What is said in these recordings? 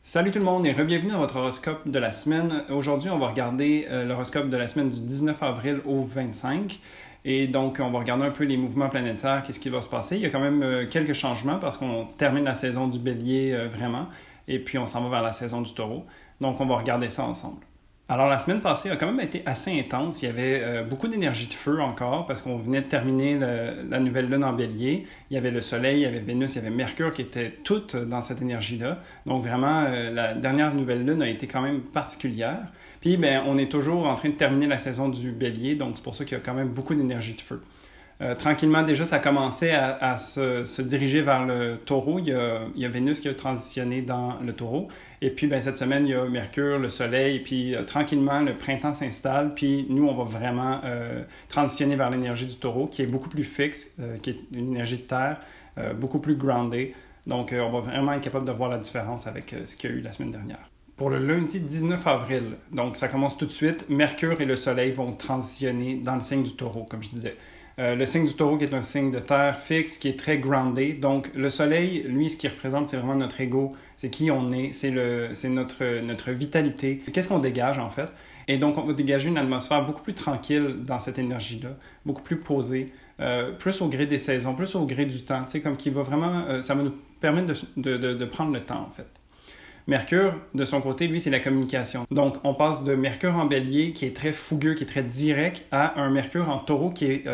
Salut tout le monde et bienvenue dans votre horoscope de la semaine. Aujourd'hui, on va regarder l'horoscope de la semaine du 19 avril au 25. Et donc, on va regarder un peu les mouvements planétaires, qu'est-ce qui va se passer. Il y a quand même quelques changements parce qu'on termine la saison du Bélier vraiment. Et puis, on s'en va vers la saison du Taureau. Donc, on va regarder ça ensemble. Alors, la semaine passée a quand même été assez intense. Il y avait beaucoup d'énergie de feu encore parce qu'on venait de terminer la nouvelle lune en Bélier. Il y avait le Soleil, il y avait Vénus, il y avait Mercure qui étaient toutes dans cette énergie-là. Donc, vraiment, la dernière nouvelle lune a été quand même particulière. Puis, on est toujours en train de terminer la saison du Bélier, donc c'est pour ça qu'il y a quand même beaucoup d'énergie de feu. Tranquillement, déjà, ça commençait à se diriger vers le Taureau. Il y a Vénus qui a transitionné dans le Taureau. Et puis, cette semaine, il y a Mercure, le Soleil. Puis, tranquillement, le printemps s'installe. Puis, nous, on va vraiment transitionner vers l'énergie du Taureau, qui est beaucoup plus fixe, qui est une énergie de terre, beaucoup plus groundée. Donc, on va vraiment être capable de voir la différence avec ce qu'il y a eu la semaine dernière. Pour le lundi 19 avril, donc ça commence tout de suite, Mercure et le Soleil vont transitionner dans le signe du Taureau, comme je disais. Le signe du Taureau qui est un signe de terre fixe, qui est très groundé. Donc, le Soleil, lui, ce qu'il représente, c'est vraiment notre ego. C'est qui on est, c'est notre vitalité. Qu'est-ce qu'on dégage, en fait? Et donc, on va dégager une atmosphère beaucoup plus tranquille dans cette énergie-là, beaucoup plus posée, plus au gré des saisons, plus au gré du temps. Tu sais, comme qui va vraiment... ça va nous permettre de prendre le temps, en fait. Mercure, de son côté, lui, c'est la communication. Donc, on passe de Mercure en Bélier, qui est très fougueux, qui est très direct, à un Mercure en Taureau qui est,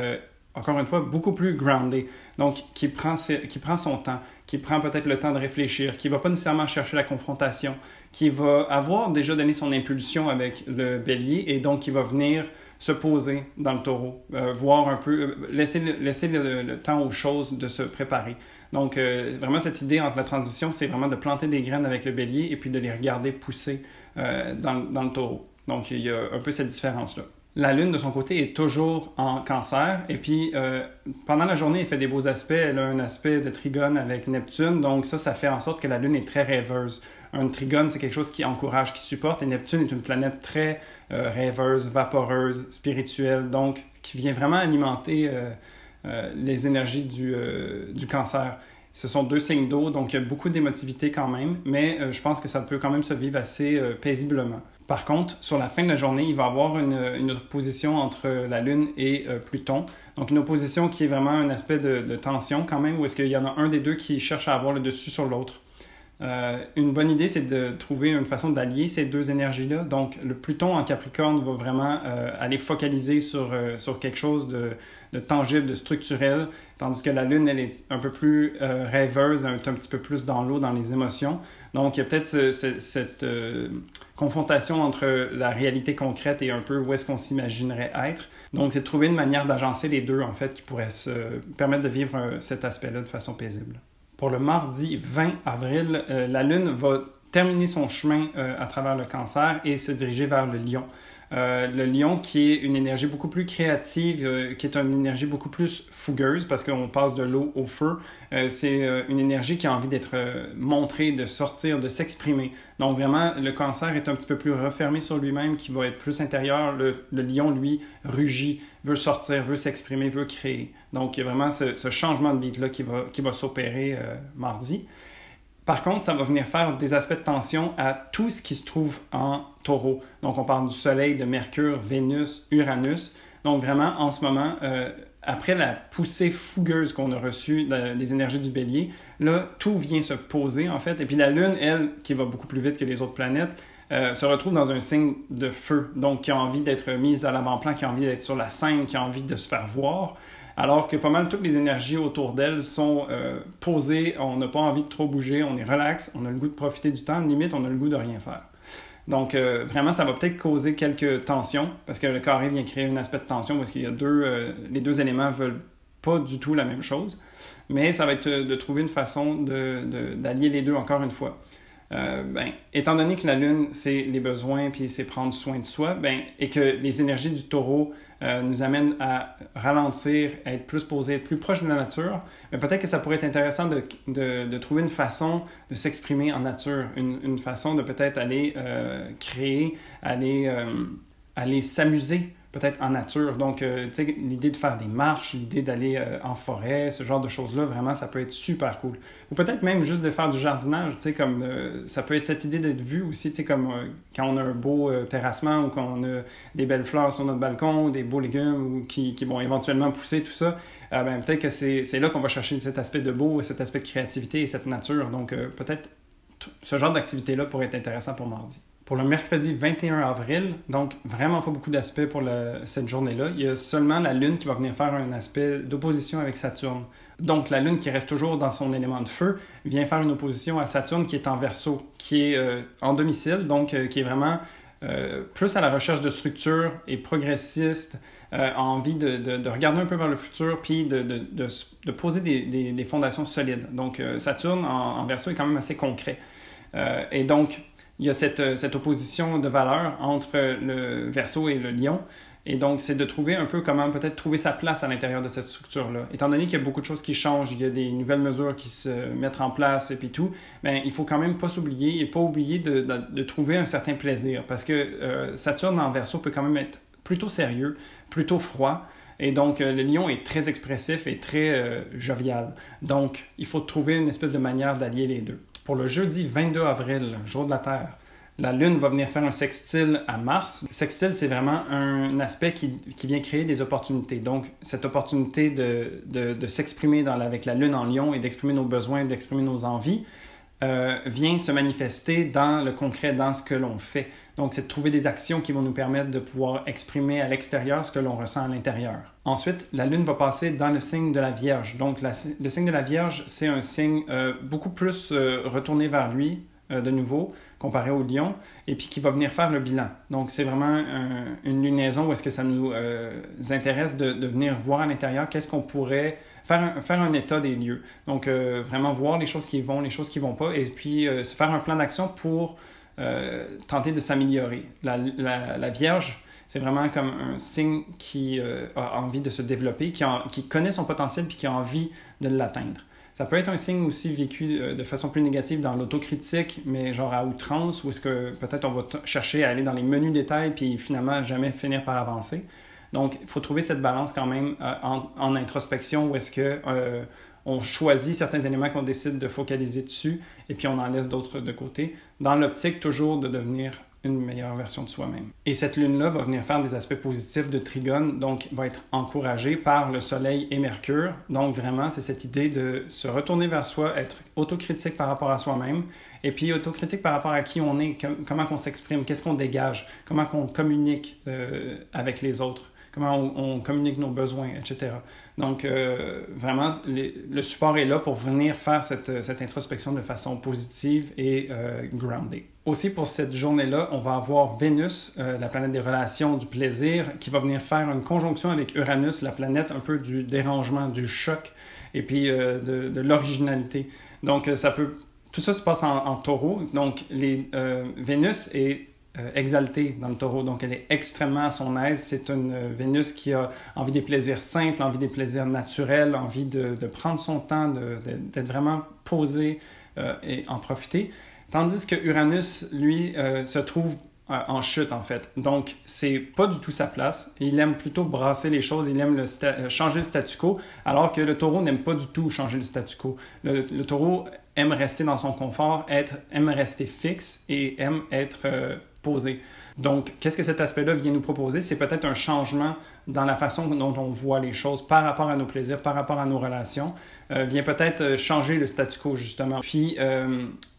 encore une fois, beaucoup plus groundé. Donc, qui prend son temps, qui prend peut-être le temps de réfléchir, qui ne va pas nécessairement chercher la confrontation, qui va avoir déjà donné son impulsion avec le Bélier et donc qui va venir se poser dans le Taureau, voir un peu, laisser le temps aux choses de se préparer. Donc, vraiment, cette idée entre la transition, c'est vraiment de planter des graines avec le Bélier et puis de les regarder pousser dans le Taureau. Donc, il y a un peu cette différence-là. La Lune, de son côté, est toujours en Cancer. Et puis, pendant la journée, elle fait des beaux aspects. Elle a un aspect de trigone avec Neptune. Donc, ça fait en sorte que la Lune est très rêveuse. Un trigone, c'est quelque chose qui encourage, qui supporte. Et Neptune est une planète très rêveuse, vaporeuse, spirituelle. Donc, qui vient vraiment alimenter les énergies du Cancer. Ce sont deux signes d'eau, donc il y a beaucoup d'émotivité quand même, mais je pense que ça peut quand même se vivre assez paisiblement. Par contre, sur la fin de la journée, il va y avoir une opposition entre la Lune et Pluton. Donc une opposition qui est vraiment un aspect de tension quand même, où est-ce qu'il y en a un des deux qui cherche à avoir le dessus sur l'autre. Une bonne idée, c'est de trouver une façon d'allier ces deux énergies-là. Donc, le Pluton en Capricorne va vraiment aller focaliser sur quelque chose de tangible, de structurel, tandis que la Lune, elle est un peu plus rêveuse, un petit peu plus dans l'eau, dans les émotions. Donc, il y a peut-être cette confrontation entre la réalité concrète et un peu où est-ce qu'on s'imaginerait être. Donc, c'est de trouver une manière d'agencer les deux, en fait, qui pourrait se permettre de vivre cet aspect-là de façon paisible. Pour le mardi 20 avril, la Lune va terminer son chemin à travers le Cancer et se diriger vers le Lion. Le Lion qui est une énergie beaucoup plus créative, qui est une énergie beaucoup plus fougueuse parce qu'on passe de l'eau au feu. C'est une énergie qui a envie d'être montrée, de sortir, de s'exprimer. Donc vraiment, le Cancer est un petit peu plus refermé sur lui-même, qui va être plus intérieur. Le Lion, lui, rugit, veut sortir, veut s'exprimer, veut créer. Donc il y a vraiment ce changement de beat-là qui va s'opérer mardi. Par contre, ça va venir faire des aspects de tension à tout ce qui se trouve en Taureau. Donc, on parle du Soleil, de Mercure, Vénus, Uranus. Donc, vraiment, en ce moment, après la poussée fougueuse qu'on a reçue des énergies du Bélier, là, tout vient se poser, en fait. Et puis, la Lune, elle, qui va beaucoup plus vite que les autres planètes, se retrouve dans un signe de feu. Donc, qui a envie d'être mise à l'avant-plan, qui a envie d'être sur la scène, qui a envie de se faire voir. Alors que pas mal toutes les énergies autour d'elle sont posées, on n'a pas envie de trop bouger, on est relax, on a le goût de profiter du temps, limite on a le goût de rien faire. Donc vraiment ça va peut-être causer quelques tensions, parce que le carré vient créer un aspect de tension, parce qu'il y a les deux éléments veulent pas du tout la même chose, mais ça va être de trouver une façon d'allier les deux encore une fois. Étant donné que la Lune, c'est les besoins puis c'est prendre soin de soi, et que les énergies du Taureau nous amènent à ralentir, à être plus posé, être plus proche de la nature, peut-être que ça pourrait être intéressant de trouver une façon de s'exprimer en nature, une façon de peut-être aller créer, aller s'amuser peut-être en nature. Donc, tu sais, l'idée de faire des marches, l'idée d'aller en forêt, ce genre de choses-là, vraiment, ça peut être super cool. Ou peut-être même juste de faire du jardinage, tu sais, comme ça peut être cette idée d'être vu aussi, tu sais, comme quand on a un beau terrassement ou qu'on a des belles fleurs sur notre balcon, ou des beaux légumes ou qui vont éventuellement pousser, tout ça. Ben, peut-être que c'est là qu'on va chercher cet aspect de beau, cet aspect de créativité et cette nature. Donc, peut-être ce genre d'activité-là pourrait être intéressant pour mardi. Pour le mercredi 21 avril, donc vraiment pas beaucoup d'aspects pour cette journée-là. Il y a seulement la Lune qui va venir faire un aspect d'opposition avec Saturne. Donc la Lune qui reste toujours dans son élément de feu vient faire une opposition à Saturne qui est en Verseau, qui est en domicile, donc qui est vraiment plus à la recherche de structure et progressiste, a envie de regarder un peu vers le futur puis de poser des fondations solides. Donc Saturne en Verseau est quand même assez concret. Et donc il y a cette opposition de valeurs entre le Verseau et le Lion. Et donc, c'est de trouver un peu comment peut-être trouver sa place à l'intérieur de cette structure-là. Étant donné qu'il y a beaucoup de choses qui changent, il y a des nouvelles mesures qui se mettent en place et puis tout, bien, il faut quand même pas s'oublier et pas oublier de trouver un certain plaisir. Parce que Saturne en Verseau peut quand même être plutôt sérieux, plutôt froid. Et donc, le lion est très expressif et très jovial. Donc, il faut trouver une espèce de manière d'allier les deux. Pour le jeudi 22 avril, jour de la Terre, la Lune va venir faire un sextile à Mars. Le sextile, c'est vraiment un aspect qui vient créer des opportunités. Donc, cette opportunité de s'exprimer avec la Lune en Lion et d'exprimer nos besoins, d'exprimer nos envies, vient se manifester dans le concret, dans ce que l'on fait. Donc, c'est de trouver des actions qui vont nous permettre de pouvoir exprimer à l'extérieur ce que l'on ressent à l'intérieur. Ensuite, la Lune va passer dans le signe de la Vierge. Donc, le signe de la Vierge, c'est un signe beaucoup plus retourné vers lui, de nouveau, comparé au Lion, et puis qui va venir faire le bilan. Donc, c'est vraiment une lunaison où est-ce que ça nous intéresse de venir voir à l'intérieur qu'est-ce qu'on pourrait faire un état des lieux. Donc, vraiment voir les choses qui vont, les choses qui vont pas, et puis se faire un plan d'action pour tenter de s'améliorer. La Vierge, c'est vraiment comme un signe qui a envie de se développer, qui connaît son potentiel puis qui a envie de l'atteindre. Ça peut être un signe aussi vécu de façon plus négative dans l'autocritique, mais genre à outrance, où est-ce que peut-être on va chercher à aller dans les menus détails puis finalement jamais finir par avancer. Donc, il faut trouver cette balance quand même en introspection, où est-ce que on choisit certains éléments qu'on décide de focaliser dessus et puis on en laisse d'autres de côté, dans l'optique toujours de devenir une meilleure version de soi-même. Et cette lune-là va venir faire des aspects positifs de trigone, donc va être encouragée par le Soleil et Mercure. Donc vraiment, c'est cette idée de se retourner vers soi, être autocritique par rapport à soi-même, et puis autocritique par rapport à qui on est, comment on s'exprime, qu'est-ce qu'on dégage, comment on communique avec les autres, comment on communique nos besoins, etc. Donc, vraiment, le support est là pour venir faire cette introspection de façon positive et grounded. Aussi, pour cette journée-là, on va avoir Vénus, la planète des relations, du plaisir, qui va venir faire une conjonction avec Uranus, la planète un peu du dérangement, du choc, et puis de l'originalité. Donc, tout ça se passe en taureau. Donc, Vénus est exaltée dans le taureau, donc elle est extrêmement à son aise. C'est une Vénus qui a envie des plaisirs simples, envie des plaisirs naturels, envie de prendre son temps, d'être vraiment posé et en profiter. Tandis que Uranus, lui, se trouve en chute, en fait. Donc, c'est pas du tout sa place. Il aime plutôt brasser les choses, il aime changer le statu quo, alors que le taureau n'aime pas du tout changer le statu quo. Le taureau aime rester dans son confort, aime rester fixe et aime être posé. Donc, qu'est-ce que cet aspect-là vient nous proposer? C'est peut-être un changement dans la façon dont on voit les choses par rapport à nos plaisirs, par rapport à nos relations. Vient peut-être changer le statu quo, justement. Puis,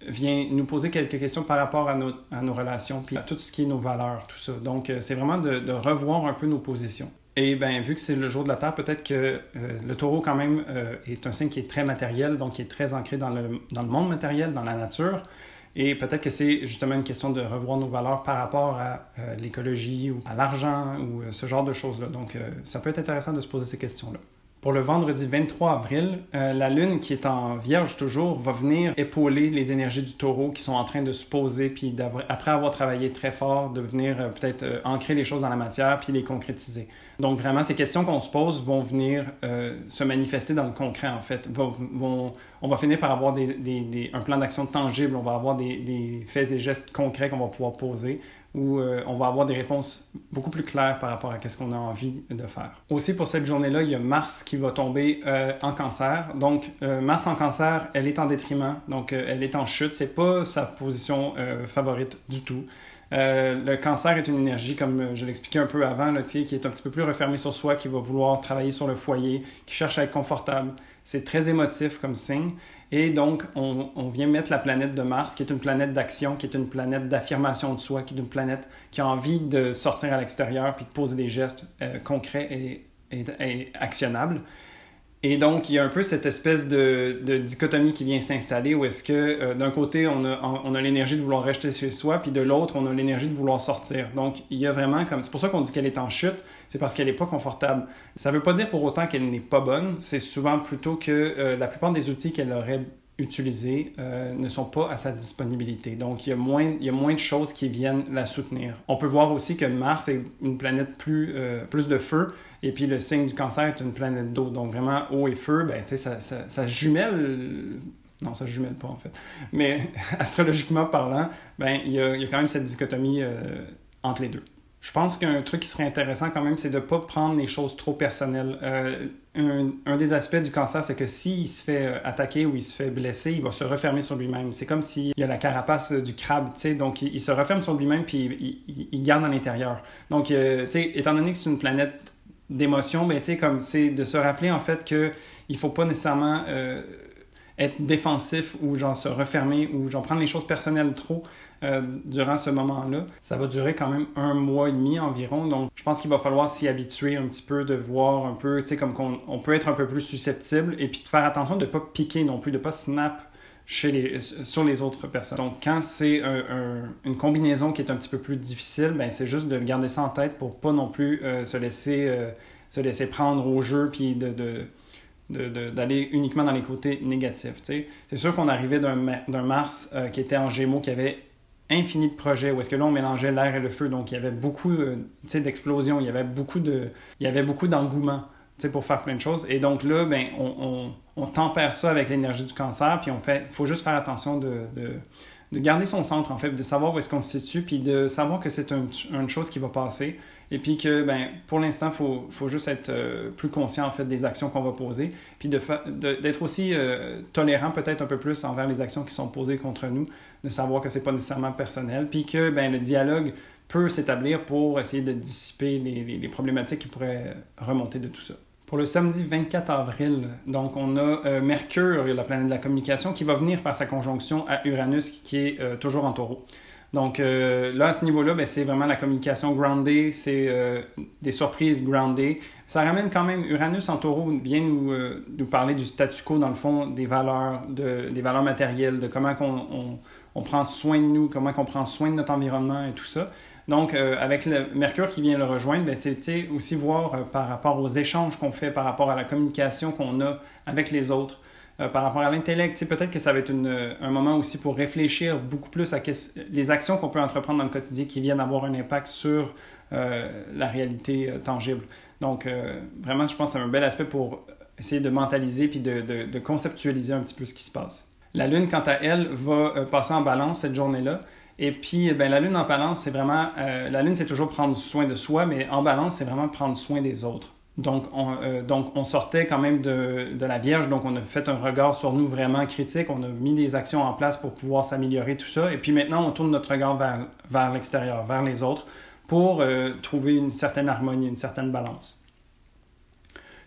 vient nous poser quelques questions par rapport à nos relations, puis à tout ce qui est nos valeurs, tout ça. Donc, c'est vraiment de revoir un peu nos positions. Et bien, vu que c'est le jour de la Terre, peut-être que le taureau, quand même, est un signe qui est très matériel, donc qui est très ancré dans le monde matériel, dans la nature. Et peut-être que c'est justement une question de revoir nos valeurs par rapport à l'écologie ou à l'argent ou ce genre de choses-là. Donc, ça peut être intéressant de se poser ces questions-là. Pour le vendredi 23 avril, la Lune, qui est en Vierge toujours, va venir épauler les énergies du taureau qui sont en train de se poser, puis après avoir travaillé très fort, de venir peut-être ancrer les choses dans la matière, puis les concrétiser. Donc vraiment, ces questions qu'on se pose vont venir se manifester dans le concret, en fait. On va finir par avoir un plan d'action tangible, on va avoir des faits et gestes concrets qu'on va pouvoir poser où on va avoir des réponses beaucoup plus claires par rapport à ce qu'on a envie de faire. Aussi, pour cette journée-là, il y a Mars qui va tomber en Cancer. Donc, Mars en Cancer, elle est en détriment, donc elle est en chute. C'est pas sa position favorite du tout. Le Cancer est une énergie, comme je l'expliquais un peu avant, là, qui est un petit peu plus refermée sur soi, qui va vouloir travailler sur le foyer, qui cherche à être confortable. C'est très émotif comme signe. Et donc, on vient mettre la planète de Mars, qui est une planète d'action, qui est une planète d'affirmation de soi, qui est une planète qui a envie de sortir à l'extérieur puis de poser des gestes concrets et actionnables. Et donc, il y a un peu cette espèce de dichotomie qui vient s'installer où est-ce que d'un côté, on a l'énergie de vouloir rester chez soi, puis de l'autre, on a l'énergie de vouloir sortir. Donc, il y a vraiment comme... C'est pour ça qu'on dit qu'elle est en chute, c'est parce qu'elle n'est pas confortable. Ça ne veut pas dire pour autant qu'elle n'est pas bonne, c'est souvent plutôt que la plupart des outils qu'elle aurait utilisés ne sont pas à sa disponibilité. Donc, il y a moins de choses qui viennent la soutenir. On peut voir aussi que Mars est une planète plus de feu, et puis le signe du Cancer est une planète d'eau. Donc, vraiment, eau et feu, ben, tu sais, ça jumelle... Non, ça ne jumelle pas, en fait. Mais astrologiquement parlant, ben, il y a quand même cette dichotomie entre les deux. Je pense qu'un truc qui serait intéressant quand même, c'est de ne pas prendre les choses trop personnelles. Un des aspects du Cancer, c'est que s'il se fait attaquer ou il se fait blesser, il va se refermer sur lui-même. C'est comme s'il y a la carapace du crabe, tu sais, donc il se referme sur lui-même puis il garde à l'intérieur. Donc, tu sais, étant donné que c'est une planète d'émotions, ben, tu sais, comme c'est de se rappeler en fait qu'il ne faut pas nécessairement être défensif ou genre se refermer ou genre prendre les choses personnelles trop durant ce moment-là. Ça va durer quand même 1 mois et demi environ, donc je pense qu'il va falloir s'y habituer un petit peu, de voir un peu, tu sais, comme on peut être un peu plus susceptible et puis de faire attention de ne pas piquer non plus, de ne pas snap sur les autres personnes. Donc quand c'est une combinaison qui est un petit peu plus difficile, ben c'est juste de garder ça en tête pour pas non plus se laisser prendre au jeu puis d'aller uniquement dans les côtés négatifs. T'sais. C'est sûr qu'on arrivait d'un Mars qui était en Gémeaux, qui avait infini de projets, où est-ce que là, on mélangeait l'air et le feu, donc il y avait beaucoup d'explosions, il y avait beaucoup d'engouement pour faire plein de choses. Et donc là, ben, on tempère ça avec l'énergie du Cancer, puis il faut juste faire attention de garder son centre, en fait, de savoir où est-ce qu'on se situe, puis de savoir que c'est une chose qui va passer, et puis que, ben, pour l'instant, il faut juste être plus conscient, en fait, des actions qu'on va poser, puis d'être aussi tolérant, peut-être un peu plus, envers les actions qui sont posées contre nous, de savoir que c'est pas nécessairement personnel, puis que, ben, le dialogue peut s'établir pour essayer de dissiper les problématiques qui pourraient remonter de tout ça. Pour le samedi 24 avril, donc on a Mercure, la planète de la communication, qui va venir faire sa conjonction à Uranus, qui est toujours en Taureau. Donc là, à ce niveau-là, ben, c'est vraiment la communication groundée, c'est des surprises groundées. Ça ramène quand même Uranus en Taureau, bien nous parler du statu quo, dans le fond, des valeurs matérielles, de comment on prend soin de nous, comment on prend soin de notre environnement et tout ça. Donc, avec le Mercure qui vient le rejoindre, ben, c'est aussi voir par rapport aux échanges qu'on fait, par rapport à la communication qu'on a avec les autres, par rapport à l'intellect. Peut-être que ça va être un moment aussi pour réfléchir beaucoup plus à les actions qu'on peut entreprendre dans le quotidien qui viennent avoir un impact sur la réalité tangible. Donc, vraiment, je pense que c'est un bel aspect pour essayer de mentaliser puis de conceptualiser un petit peu ce qui se passe. La Lune, quant à elle, va passer en Balance cette journée-là. Et puis, ben, la Lune en Balance, c'est vraiment... la Lune, c'est toujours prendre soin de soi, mais en Balance, c'est vraiment prendre soin des autres. Donc, on sortait quand même de la Vierge, donc on a fait un regard sur nous vraiment critique, on a mis des actions en place pour pouvoir s'améliorer, tout ça. Et puis maintenant, on tourne notre regard vers l'extérieur, vers les autres, pour trouver une certaine harmonie, une certaine balance.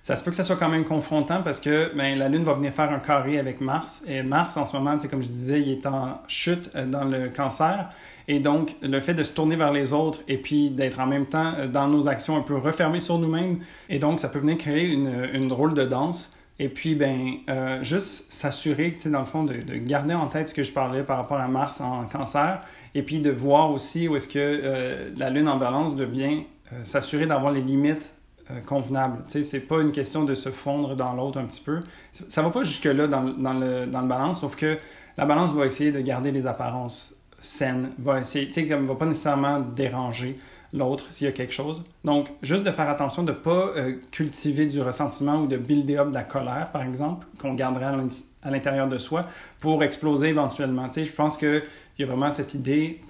Ça se peut que ça soit quand même confrontant parce que ben, la Lune va venir faire un carré avec Mars. Et Mars, en ce moment, comme je disais, il est en chute dans le Cancer. Et donc, le fait de se tourner vers les autres et puis d'être en même temps dans nos actions un peu refermés sur nous-mêmes. Et donc, ça peut venir créer une drôle de danse. Et puis, ben, juste s'assurer, dans le fond, de garder en tête ce que je parlais par rapport à Mars en Cancer. Et puis de voir aussi où est-ce que la Lune en Balance devient s'assurer d'avoir les limites convenable. Tu sais, c'est pas une question de se fondre dans l'autre un petit peu. Ça va pas jusque-là dans le Balance, sauf que la Balance va essayer de garder les apparences saines, va essayer, tu sais, comme va pas nécessairement déranger l'autre s'il y a quelque chose. Donc, juste de faire attention de pas cultiver du ressentiment ou de builder up de la colère, par exemple, qu'on garderait à l'intérieur de soi pour exploser éventuellement. Tu sais, je pense que il y a vraiment cette idée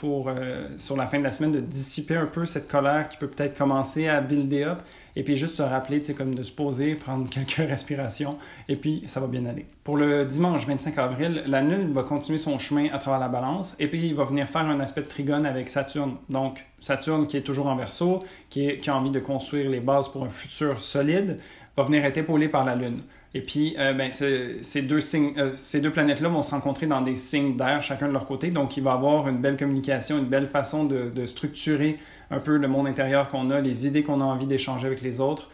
sur la fin de la semaine de dissiper un peu cette colère qui peut peut-être commencer à builder up et puis juste se rappeler, comme de se poser, prendre quelques respirations et puis ça va bien aller. Pour le dimanche 25 avril, la Lune va continuer son chemin à travers la Balance et puis il va venir faire un aspect de trigone avec Saturne. Donc Saturne qui est toujours en Verseau, qui a envie de construire les bases pour un futur solide, va venir être épaulé par la Lune. Et puis, ces deux planètes-là vont se rencontrer dans des signes d'air, chacun de leur côté. Donc, il va y avoir une belle communication, une belle façon de structurer un peu le monde intérieur qu'on a, les idées qu'on a envie d'échanger avec les autres,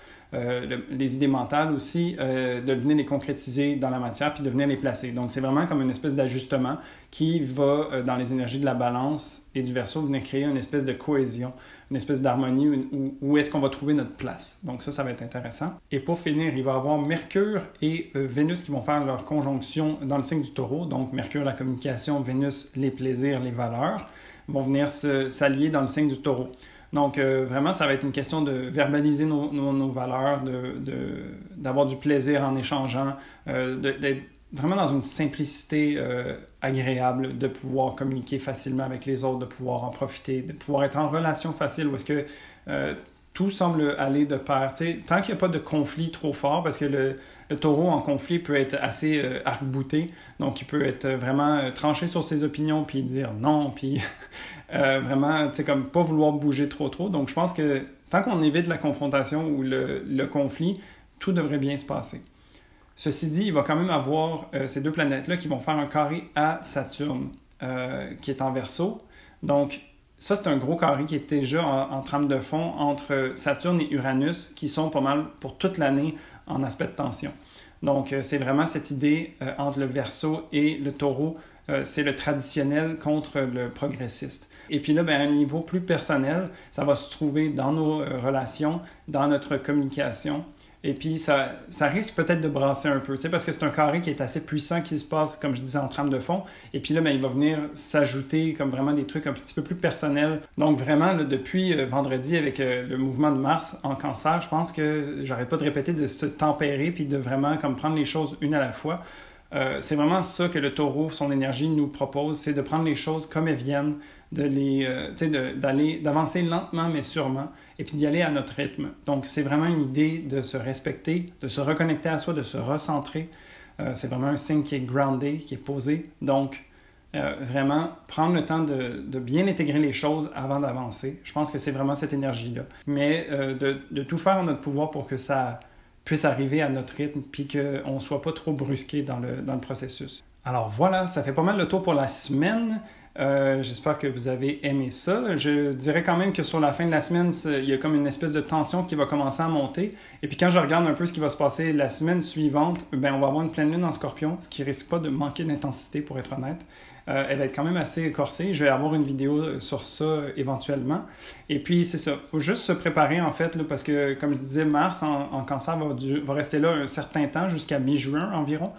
les idées mentales aussi, de venir les concrétiser dans la matière puis de venir les placer. Donc, c'est vraiment comme une espèce d'ajustement qui va, dans les énergies de la Balance et du Verseau, venir créer une espèce de cohésion, une espèce d'harmonie où est-ce qu'on va trouver notre place. Donc ça va être intéressant. Et pour finir, il va y avoir Mercure et Vénus qui vont faire leur conjonction dans le signe du Taureau. Donc Mercure, la communication, Vénus, les plaisirs, les valeurs, vont venir s'allier dans le signe du Taureau. Donc vraiment, ça va être une question de verbaliser nos valeurs, d'avoir du plaisir en échangeant, d'être vraiment dans une simplicité agréable, de pouvoir communiquer facilement avec les autres, de pouvoir en profiter, de pouvoir être en relation facile où est-ce que tout semble aller de pair. T'sais, tant qu'il n'y a pas de conflit trop fort, parce que le taureau en conflit peut être assez arc-bouté, donc il peut être vraiment tranché sur ses opinions, puis dire non, puis vraiment, comme pas vouloir bouger trop. Donc je pense que tant qu'on évite la confrontation ou le conflit, tout devrait bien se passer. Ceci dit, il va quand même avoir ces deux planètes-là qui vont faire un carré à Saturne, qui est en Verseau. Donc, ça, c'est un gros carré qui est déjà en trame de fond entre Saturne et Uranus, qui sont pas mal pour toute l'année en aspect de tension. Donc, c'est vraiment cette idée entre le Verseau et le Taureau, c'est le traditionnel contre le progressiste. Et puis là, à un niveau plus personnel, ça va se trouver dans nos relations, dans notre communication. Et puis, ça risque peut-être de brasser un peu, parce que c'est un carré qui est assez puissant qui se passe, comme je disais, en trame de fond. Et puis là, il va venir s'ajouter comme vraiment des trucs un petit peu plus personnels. Donc vraiment, là, depuis vendredi, avec le mouvement de Mars en Cancer, je pense que j'arrête pas de répéter de se tempérer puis de vraiment comme prendre les choses une à la fois. C'est vraiment ça que le Taureau, son énergie, nous propose, c'est de prendre les choses comme elles viennent, d'avancer lentement mais sûrement, et puis d'y aller à notre rythme. Donc, c'est vraiment une idée de se respecter, de se reconnecter à soi, de se recentrer. C'est vraiment un signe qui est groundé, qui est posé. Donc, vraiment, prendre le temps de bien intégrer les choses avant d'avancer. Je pense que c'est vraiment cette énergie-là. Mais de tout faire en notre pouvoir pour que ça puisse arriver à notre rythme, puis qu'on ne soit pas trop brusqué dans le processus. Alors voilà, ça fait pas mal le tour pour la semaine. J'espère que vous avez aimé ça. Je dirais quand même que sur la fin de la semaine, il y a comme une espèce de tension qui va commencer à monter. Et puis quand je regarde un peu ce qui va se passer la semaine suivante, on va avoir une pleine lune en Scorpion, ce qui risque pas de manquer d'intensité pour être honnête. Elle va être quand même assez corsée. Je vais avoir une vidéo sur ça éventuellement. Et puis c'est ça, il faut juste se préparer en fait, là, parce que comme je disais, Mars en Cancer va rester là un certain temps, jusqu'à mi-juin environ.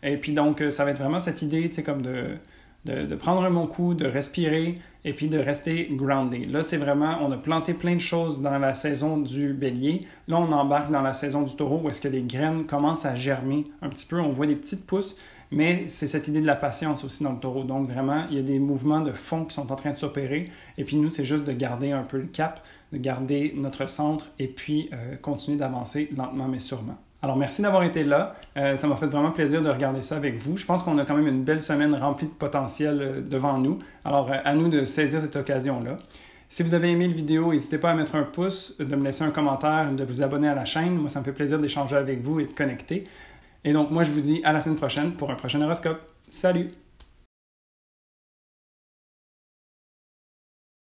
Et puis donc, ça va être vraiment cette idée, comme de prendre un bon coup, de respirer et puis de rester groundé. Là, c'est vraiment, on a planté plein de choses dans la saison du Bélier. Là, on embarque dans la saison du Taureau où est-ce que les graines commencent à germer un petit peu. On voit des petites pousses, mais c'est cette idée de la patience aussi dans le Taureau. Donc vraiment, il y a des mouvements de fond qui sont en train de s'opérer. Et puis nous, c'est juste de garder un peu le cap, de garder notre centre et puis continuer d'avancer lentement mais sûrement. Alors, merci d'avoir été là. Ça m'a fait vraiment plaisir de regarder ça avec vous. Je pense qu'on a quand même une belle semaine remplie de potentiel devant nous. Alors, à nous de saisir cette occasion-là. Si vous avez aimé la vidéo, n'hésitez pas à mettre un pouce, de me laisser un commentaire, de vous abonner à la chaîne. Moi, ça me fait plaisir d'échanger avec vous et de connecter. Et donc, moi, je vous dis à la semaine prochaine pour un prochain horoscope. Salut!